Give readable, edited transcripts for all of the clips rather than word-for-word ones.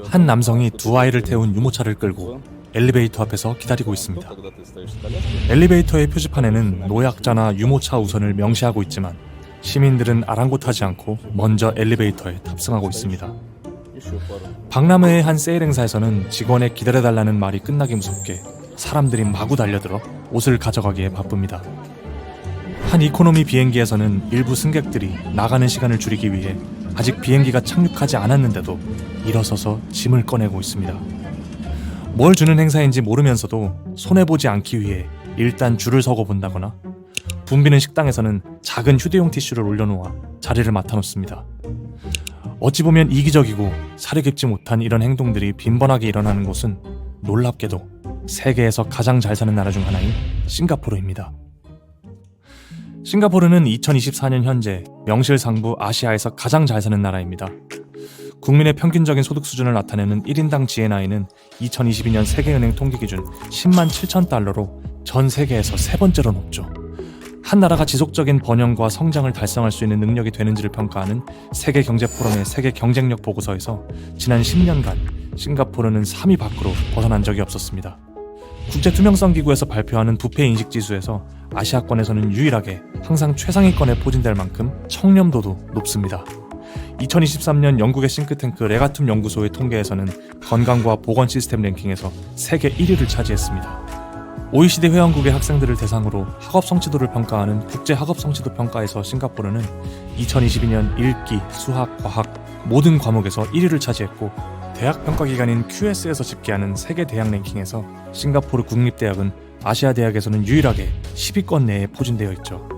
한 남성이 두 아이를 태운 유모차를 끌고 엘리베이터 앞에서 기다리고 있습니다. 엘리베이터의 표지판에는 노약자나 유모차 우선을 명시하고 있지만 시민들은 아랑곳하지 않고 먼저 엘리베이터에 탑승하고 있습니다. 박람회의 한 세일 행사에서는 직원의 기다려달라는 말이 끝나기 무섭게 사람들이 마구 달려들어 옷을 가져가기에 바쁩니다. 한 이코노미 비행기에서는 일부 승객들이 나가는 시간을 줄이기 위해 아직 비행기가 착륙하지 않았는데도 일어서서 짐을 꺼내고 있습니다. 뭘 주는 행사인지 모르면서도 손해보지 않기 위해 일단 줄을 서고 본다거나 붐비는 식당에서는 작은 휴대용 티슈를 올려놓아 자리를 맡아놓습니다. 어찌 보면 이기적이고 사려 깊지 못한 이런 행동들이 빈번하게 일어나는 곳은 놀랍게도 세계에서 가장 잘 사는 나라 중 하나인 싱가포르입니다. 싱가포르는 2024년 현재 명실상부 아시아에서 가장 잘 사는 나라입니다. 국민의 평균적인 소득 수준을 나타내는 1인당 GNI는 2022년 세계은행 통계 기준 10만 7천 달러로 전 세계에서 세 번째로 높죠. 한 나라가 지속적인 번영과 성장을 달성할 수 있는 능력이 되는지를 평가하는 세계경제포럼의 세계 경쟁력 보고서에서 지난 10년간 싱가포르는 3위 밖으로 벗어난 적이 없었습니다. 국제투명성기구에서 발표하는 부패인식지수에서 아시아권에서는 유일하게 항상 최상위권에 포진될 만큼 청렴도도 높습니다. 2023년 영국의 싱크탱크 레가툼 연구소의 통계에서는 건강과 보건 시스템 랭킹에서 세계 1위를 차지했습니다. OECD 회원국의 학생들을 대상으로 학업 성취도를 평가하는 국제 학업 성취도 평가에서 싱가포르는 2022년 읽기, 수학, 과학 모든 과목에서 1위를 차지했고 대학 평가기관인 QS에서 집계하는 세계 대학 랭킹에서 싱가포르 국립대학은 아시아 대학에서는 유일하게 10위권 내에 포진되어 있죠.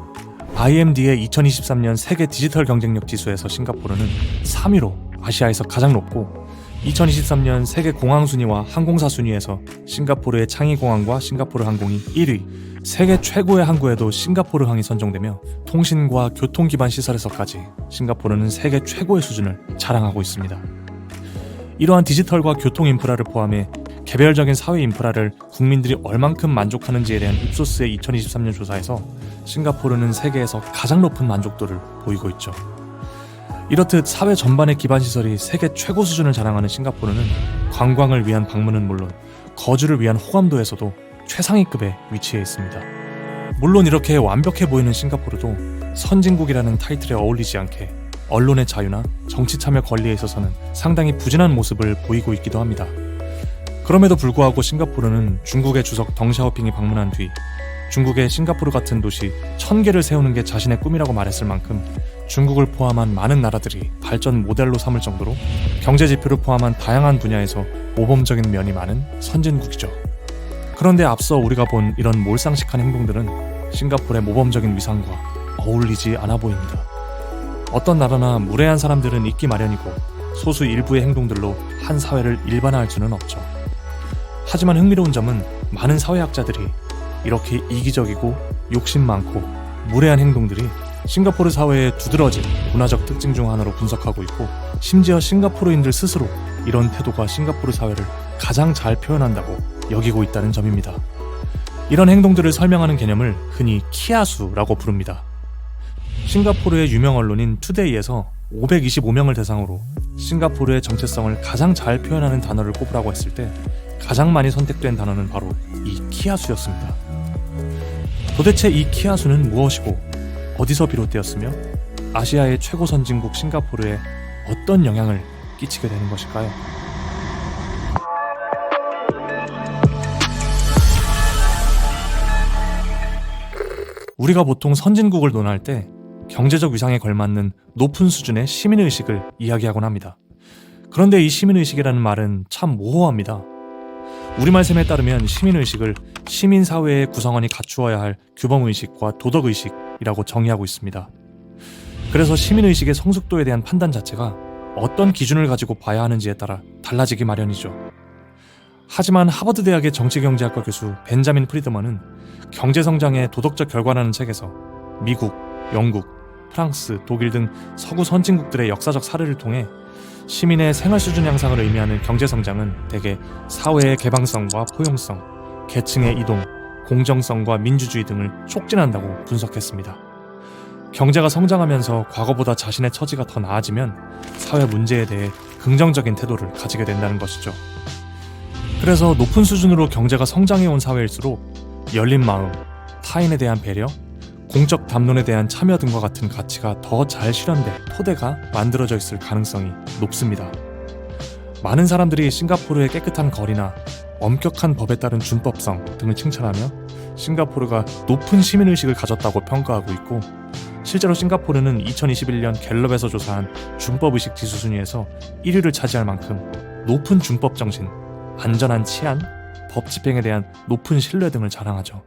IMD의 2023년 세계 디지털 경쟁력 지수에서 싱가포르는 3위로 아시아에서 가장 높고 2023년 세계 공항 순위와 항공사 순위에서 싱가포르의 창의공항과 싱가포르 항공이 1위, 세계 최고의 항구에도 싱가포르항이 선정되며 통신과 교통 기반 시설에서까지 싱가포르는 세계 최고의 수준을 자랑하고 있습니다. 이러한 디지털과 교통 인프라를 포함해 개별적인 사회 인프라를 국민들이 얼만큼 만족하는지에 대한 입소스의 2023년 조사에서 싱가포르는 세계에서 가장 높은 만족도를 보이고 있죠. 이렇듯 사회 전반의 기반 시설이 세계 최고 수준을 자랑하는 싱가포르는 관광을 위한 방문은 물론 거주를 위한 호감도에서도 최상위급에 위치해 있습니다. 물론 이렇게 완벽해 보이는 싱가포르도 선진국이라는 타이틀에 어울리지 않게 언론의 자유나 정치 참여 권리에 있어서는 상당히 부진한 모습을 보이고 있기도 합니다. 그럼에도 불구하고 싱가포르는 중국의 주석 덩샤오핑이 방문한 뒤 중국의 싱가포르 같은 도시 1000개를 세우는 게 자신의 꿈이라고 말했을 만큼 중국을 포함한 많은 나라들이 발전 모델로 삼을 정도로 경제 지표를 포함한 다양한 분야에서 모범적인 면이 많은 선진국이죠. 그런데 앞서 우리가 본 이런 몰상식한 행동들은 싱가포르의 모범적인 위상과 어울리지 않아 보입니다. 어떤 나라나 무례한 사람들은 있기 마련이고 소수 일부의 행동들로 한 사회를 일반화할 수는 없죠. 하지만 흥미로운 점은 많은 사회학자들이 이렇게 이기적이고 욕심 많고 무례한 행동들이 싱가포르 사회의 두드러진 문화적 특징 중 하나로 분석하고 있고 심지어 싱가포르인들 스스로 이런 태도가 싱가포르 사회를 가장 잘 표현한다고 여기고 있다는 점입니다. 이런 행동들을 설명하는 개념을 흔히 키아수라고 부릅니다. 싱가포르의 유명 언론인 투데이에서 525명을 대상으로 싱가포르의 정체성을 가장 잘 표현하는 단어를 꼽으라고 했을 때 가장 많이 선택된 단어는 바로 이 키아수였습니다. 도대체 이 키아수는 무엇이고 어디서 비롯되었으며 아시아의 최고 선진국 싱가포르에 어떤 영향을 끼치게 되는 것일까요? 우리가 보통 선진국을 논할 때 경제적 위상에 걸맞는 높은 수준의 시민의식을 이야기하곤 합니다. 그런데 이 시민의식이라는 말은 참 모호합니다. 우리말셈에 따르면 시민의식을 시민사회의 구성원이 갖추어야 할 규범의식과 도덕의식이라고 정의하고 있습니다. 그래서 시민의식의 성숙도에 대한 판단 자체가 어떤 기준을 가지고 봐야 하는지에 따라 달라지기 마련이죠. 하지만 하버드 대학의 정치경제학과 교수 벤자민 프리드먼은 경제성장의 도덕적 결과라는 책에서 미국, 영국, 프랑스, 독일 등 서구 선진국들의 역사적 사례를 통해 시민의 생활 수준 향상을 의미하는 경제성장은 대개 사회의 개방성과 포용성, 계층의 이동, 공정성과 민주주의 등을 촉진한다고 분석했습니다. 경제가 성장하면서 과거보다 자신의 처지가 더 나아지면 사회 문제에 대해 긍정적인 태도를 가지게 된다는 것이죠. 그래서 높은 수준으로 경제가 성장해온 사회일수록 열린 마음, 타인에 대한 배려, 공적 담론에 대한 참여 등과 같은 가치가 더 잘 실현돼 토대가 만들어져 있을 가능성이 높습니다. 많은 사람들이 싱가포르의 깨끗한 거리나 엄격한 법에 따른 준법성 등을 칭찬하며 싱가포르가 높은 시민의식을 가졌다고 평가하고 있고, 실제로 싱가포르는 2021년 갤럽에서 조사한 준법의식 지수 순위에서 1위를 차지할 만큼 높은 준법 정신, 안전한 치안, 법 집행에 대한 높은 신뢰 등을 자랑하죠.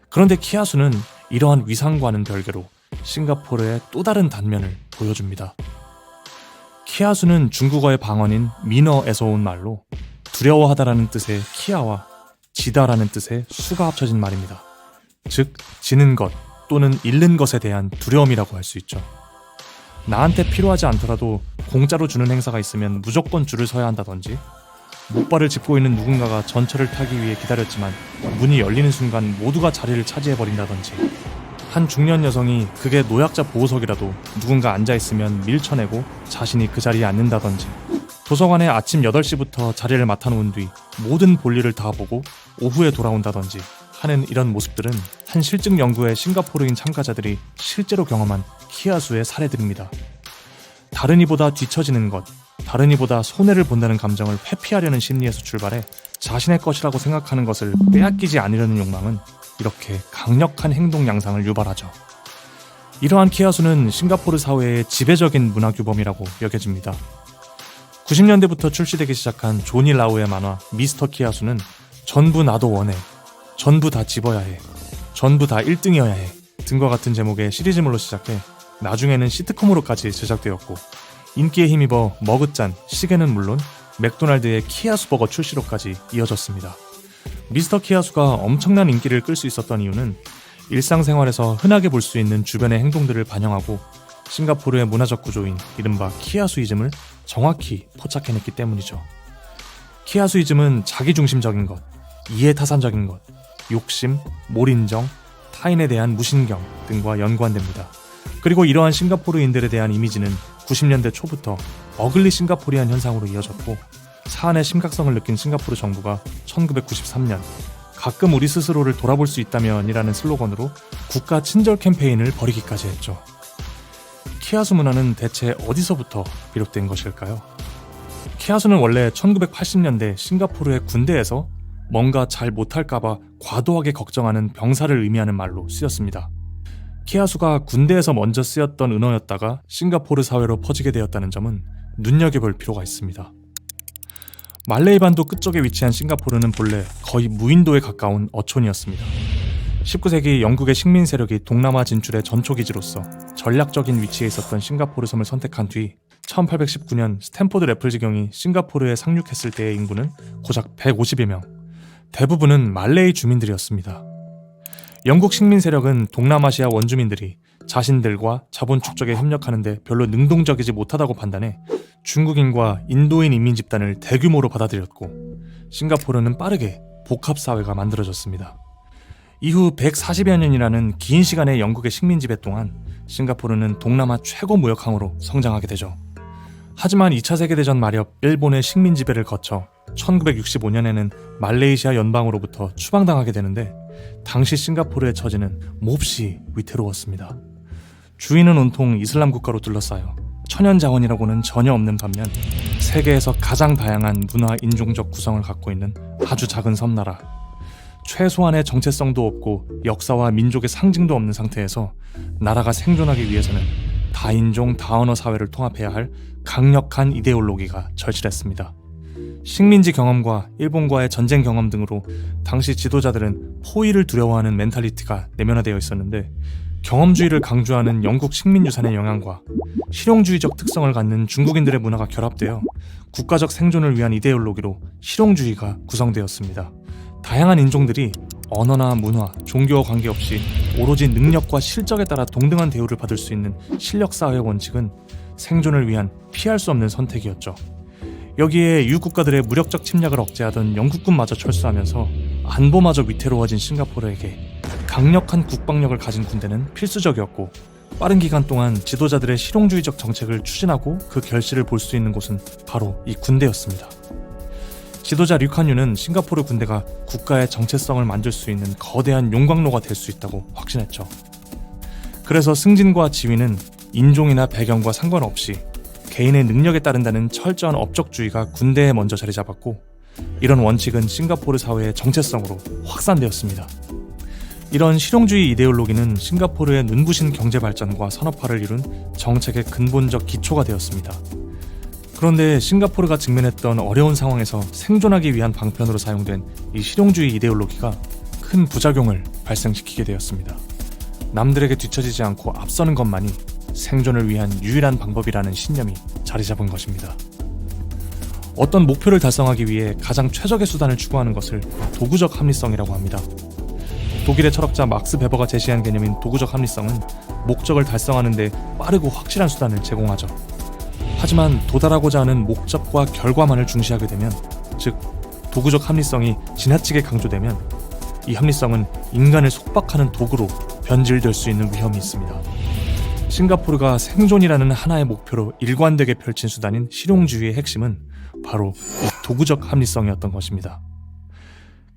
그런데 키아수는 이러한 위상과는 별개로 싱가포르의 또 다른 단면을 보여줍니다. 키아수는 중국어의 방언인 미너에서 온 말로 두려워하다라는 뜻의 키아와 지다라는 뜻의 수가 합쳐진 말입니다. 즉, 지는 것 또는 잃는 것에 대한 두려움이라고 할 수 있죠. 나한테 필요하지 않더라도 공짜로 주는 행사가 있으면 무조건 줄을 서야 한다든지, 목발을 짚고 있는 누군가가 전철을 타기 위해 기다렸지만 문이 열리는 순간 모두가 자리를 차지해버린다든지, 한 중년 여성이 그게 노약자 보호석이라도 누군가 앉아있으면 밀쳐내고 자신이 그 자리에 앉는다든지, 도서관에 아침 8시부터 자리를 맡아놓은 뒤 모든 볼일을 다 보고 오후에 돌아온다든지 하는 이런 모습들은 한 실증 연구의 싱가포르인 참가자들이 실제로 경험한 키아수의 사례들입니다. 다른 이보다 뒤처지는 것, 다른 이보다 손해를 본다는 감정을 회피하려는 심리에서 출발해 자신의 것이라고 생각하는 것을 빼앗기지 않으려는 욕망은 이렇게 강력한 행동 양상을 유발하죠. 이러한 키아수는 싱가포르 사회의 지배적인 문화규범이라고 여겨집니다. 90년대부터 출시되기 시작한 조니 라우의 만화 미스터 키아수는 전부 나도 원해, 전부 다 집어야 해, 전부 다 1등이어야 해 등과 같은 제목의 시리즈물로 시작해 나중에는 시트콤으로까지 제작되었고, 인기에 힘입어 머그잔, 시계는 물론 맥도날드의 키아수 버거 출시로까지 이어졌습니다. 미스터 키아수가 엄청난 인기를 끌 수 있었던 이유는 일상생활에서 흔하게 볼 수 있는 주변의 행동들을 반영하고 싱가포르의 문화적 구조인 이른바 키아수이즘을 정확히 포착해냈기 때문이죠. 키아수이즘은 자기중심적인 것, 이해타산적인 것, 욕심, 몰인정, 타인에 대한 무신경 등과 연관됩니다. 그리고 이러한 싱가포르인들에 대한 이미지는 90년대 초부터 어글리 싱가포리안 현상으로 이어졌고, 사안의 심각성을 느낀 싱가포르 정부가 1993년 가끔 우리 스스로를 돌아볼 수 있다면 이라는 슬로건으로 국가 친절 캠페인을 벌이기까지 했죠. 키아수 문화는 대체 어디서부터 비롯된 것일까요? 키아수는 원래 1980년대 싱가포르의 군대에서 뭔가 잘 못할까봐 과도하게 걱정하는 병사를 의미하는 말로 쓰였습니다. 키아수가 군대에서 먼저 쓰였던 은어였다가 싱가포르 사회로 퍼지게 되었다는 점은 눈여겨볼 필요가 있습니다. 말레이 반도 끝쪽에 위치한 싱가포르는 본래 거의 무인도에 가까운 어촌이었습니다. 19세기 영국의 식민 세력이 동남아 진출의 전초기지로서 전략적인 위치에 있었던 싱가포르 섬을 선택한 뒤 1819년 스탠포드 래플 지경이 싱가포르에 상륙했을 때의 인구는 고작 150여 명, 대부분은 말레이 주민들이었습니다. 영국 식민 세력은 동남아시아 원주민들이 자신들과 자본 축적에 협력하는데 별로 능동적이지 못하다고 판단해 중국인과 인도인 이민 집단을 대규모로 받아들였고, 싱가포르는 빠르게 복합사회가 만들어졌습니다. 이후 140여 년이라는 긴 시간의 영국의 식민 지배 동안 싱가포르는 동남아 최고 무역항으로 성장하게 되죠. 하지만 2차 세계대전 마렵 일본의 식민 지배를 거쳐 1965년에는 말레이시아 연방으로부터 추방당하게 되는데, 당시 싱가포르의 처지는 몹시 위태로웠습니다. 주위는 온통 이슬람 국가로 둘러싸여 천연 자원이라고는 전혀 없는 반면 세계에서 가장 다양한 문화 인종적 구성을 갖고 있는 아주 작은 섬나라, 최소한의 정체성도 없고 역사와 민족의 상징도 없는 상태에서 나라가 생존하기 위해서는 다인종 다언어 사회를 통합해야 할 강력한 이데올로기가 절실했습니다. 식민지 경험과 일본과의 전쟁 경험 등으로 당시 지도자들은 포위를 두려워하는 멘탈리티가 내면화되어 있었는데, 경험주의를 강조하는 영국 식민유산의 영향과 실용주의적 특성을 갖는 중국인들의 문화가 결합되어 국가적 생존을 위한 이데올로기로 실용주의가 구성되었습니다. 다양한 인종들이 언어나 문화, 종교와 관계없이 오로지 능력과 실적에 따라 동등한 대우를 받을 수 있는 실력사회의 원칙은 생존을 위한 피할 수 없는 선택이었죠. 여기에 이웃국가들의 무력적 침략을 억제하던 영국군마저 철수하면서 안보마저 위태로워진 싱가포르에게 강력한 국방력을 가진 군대는 필수적이었고, 빠른 기간 동안 지도자들의 실용주의적 정책을 추진하고 그 결실을 볼 수 있는 곳은 바로 이 군대였습니다. 지도자 류칸유는 싱가포르 군대가 국가의 정체성을 만들 수 있는 거대한 용광로가 될 수 있다고 확신했죠. 그래서 승진과 지위는 인종이나 배경과 상관없이 개인의 능력에 따른다는 철저한 업적주의가 군대에 먼저 자리 잡았고, 이런 원칙은 싱가포르 사회의 정체성으로 확산되었습니다. 이런 실용주의 이데올로기는 싱가포르의 눈부신 경제 발전과 산업화를 이룬 정책의 근본적 기초가 되었습니다. 그런데 싱가포르가 직면했던 어려운 상황에서 생존하기 위한 방편으로 사용된 이 실용주의 이데올로기가 큰 부작용을 발생시키게 되었습니다. 남들에게 뒤처지지 않고 앞서는 것만이 생존을 위한 유일한 방법이라는 신념이 자리 잡은 것입니다. 어떤 목표를 달성하기 위해 가장 최적의 수단을 추구하는 것을 도구적 합리성이라고 합니다. 독일의 철학자 막스 베버가 제시한 개념인 도구적 합리성은 목적을 달성하는 데 빠르고 확실한 수단을 제공하죠. 하지만 도달하고자 하는 목적과 결과만을 중시하게 되면, 즉 도구적 합리성이 지나치게 강조되면 이 합리성은 인간을 속박하는 도구로 변질될 수 있는 위험이 있습니다. 싱가포르가 생존이라는 하나의 목표로 일관되게 펼친 수단인 실용주의의 핵심은 바로 이 도구적 합리성이었던 것입니다.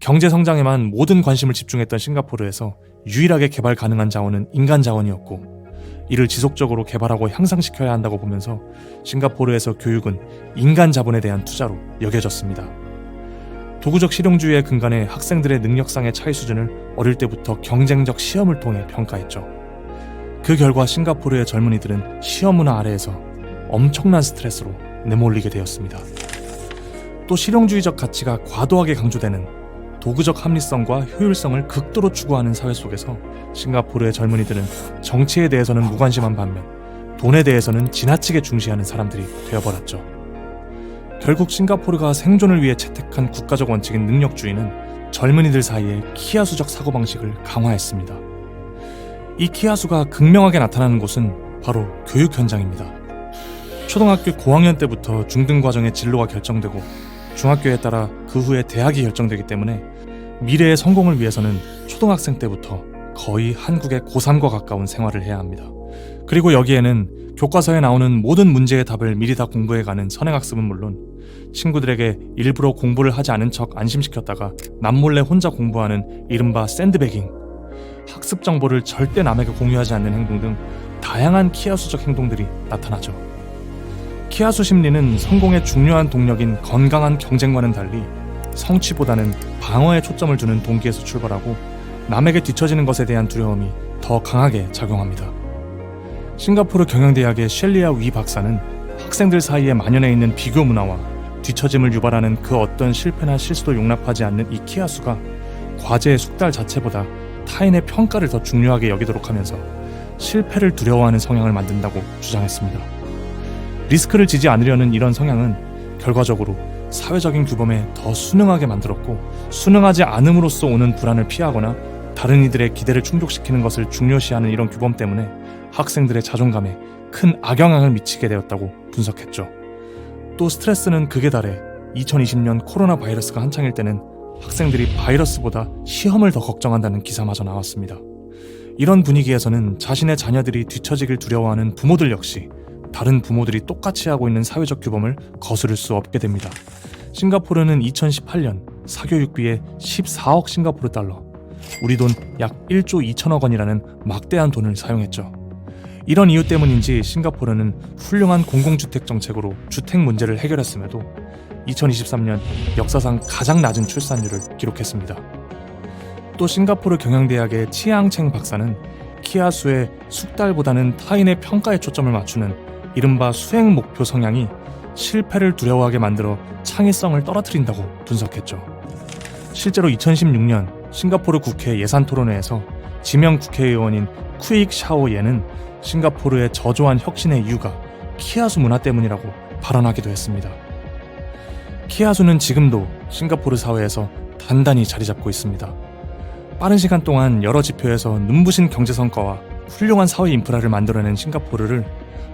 경제 성장에만 모든 관심을 집중했던 싱가포르에서 유일하게 개발 가능한 자원은 인간 자원이었고, 이를 지속적으로 개발하고 향상시켜야 한다고 보면서 싱가포르에서 교육은 인간 자본에 대한 투자로 여겨졌습니다. 도구적 실용주의의 근간에 학생들의 능력상의 차이 수준을 어릴 때부터 경쟁적 시험을 통해 평가했죠. 그 결과 싱가포르의 젊은이들은 시험 문화 아래에서 엄청난 스트레스로 내몰리게 되었습니다. 또 실용주의적 가치가 과도하게 강조되는 도구적 합리성과 효율성을 극도로 추구하는 사회 속에서 싱가포르의 젊은이들은 정치에 대해서는 무관심한 반면 돈에 대해서는 지나치게 중시하는 사람들이 되어버렸죠. 결국 싱가포르가 생존을 위해 채택한 국가적 원칙인 능력주의는 젊은이들 사이에 키아수적 사고방식을 강화했습니다. 이 키아수가 극명하게 나타나는 곳은 바로 교육 현장입니다. 초등학교 고학년 때부터 중등 과정의 진로가 결정되고 중학교에 따라 그 후에 대학이 결정되기 때문에 미래의 성공을 위해서는 초등학생 때부터 거의 한국의 고3과 가까운 생활을 해야 합니다. 그리고 여기에는 교과서에 나오는 모든 문제의 답을 미리 다 공부해가는 선행학습은 물론, 친구들에게 일부러 공부를 하지 않은 척 안심시켰다가 남몰래 혼자 공부하는 이른바 샌드베깅, 학습 정보를 절대 남에게 공유하지 않는 행동 등 다양한 키아수적 행동들이 나타나죠. 키아수 심리는 성공의 중요한 동력인 건강한 경쟁과는 달리 성취보다는 방어에 초점을 두는 동기에서 출발하고, 남에게 뒤처지는 것에 대한 두려움이 더 강하게 작용합니다. 싱가포르 경영대학의 셸리아 위 박사는 학생들 사이에 만연해 있는 비교 문화와 뒤처짐을 유발하는 그 어떤 실패나 실수도 용납하지 않는 이 키아수가 과제의 숙달 자체보다 타인의 평가를 더 중요하게 여기도록 하면서 실패를 두려워하는 성향을 만든다고 주장했습니다. 리스크를 지지 않으려는 이런 성향은 결과적으로 사회적인 규범에 더 순응하게 만들었고, 순응하지 않음으로써 오는 불안을 피하거나 다른 이들의 기대를 충족시키는 것을 중요시하는 이런 규범 때문에 학생들의 자존감에 큰 악영향을 미치게 되었다고 분석했죠. 또 스트레스는 극에 달해 2020년 코로나 바이러스가 한창일 때는 학생들이 바이러스보다 시험을 더 걱정한다는 기사마저 나왔습니다. 이런 분위기에서는 자신의 자녀들이 뒤처지길 두려워하는 부모들 역시 다른 부모들이 똑같이 하고 있는 사회적 규범을 거스를 수 없게 됩니다. 싱가포르는 2018년 사교육비에 14억 싱가포르 달러, 우리 돈 약 1조 2천억 원이라는 막대한 돈을 사용했죠. 이런 이유 때문인지 싱가포르는 훌륭한 공공주택 정책으로 주택 문제를 해결했음에도 2023년 역사상 가장 낮은 출산율을 기록했습니다. 또 싱가포르 경영대학의 치앙챙 박사는 키아수의 숙달보다는 타인의 평가에 초점을 맞추는 이른바 수행 목표 성향이 실패를 두려워하게 만들어 창의성을 떨어뜨린다고 분석했죠. 실제로 2016년 싱가포르 국회 예산토론회에서 지명 국회의원인 쿠익 샤오 예는 싱가포르의 저조한 혁신의 이유가 키아수 문화 때문이라고 발언하기도 했습니다. 키아수는 지금도 싱가포르 사회에서 단단히 자리 잡고 있습니다. 빠른 시간 동안 여러 지표에서 눈부신 경제 성과와 훌륭한 사회 인프라를 만들어낸 싱가포르를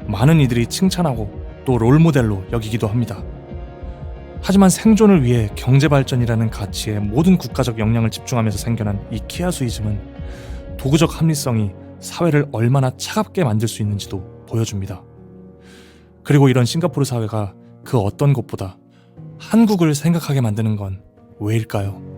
많은 이들이 칭찬하고 또 롤모델로 여기기도 합니다. 하지만 생존을 위해 경제 발전이라는 가치에 모든 국가적 역량을 집중하면서 생겨난 이 키아수이즘은 도구적 합리성이 사회를 얼마나 차갑게 만들 수 있는지도 보여줍니다. 그리고 이런 싱가포르 사회가 그 어떤 것보다 한국을 생각하게 만드는 건 왜일까요?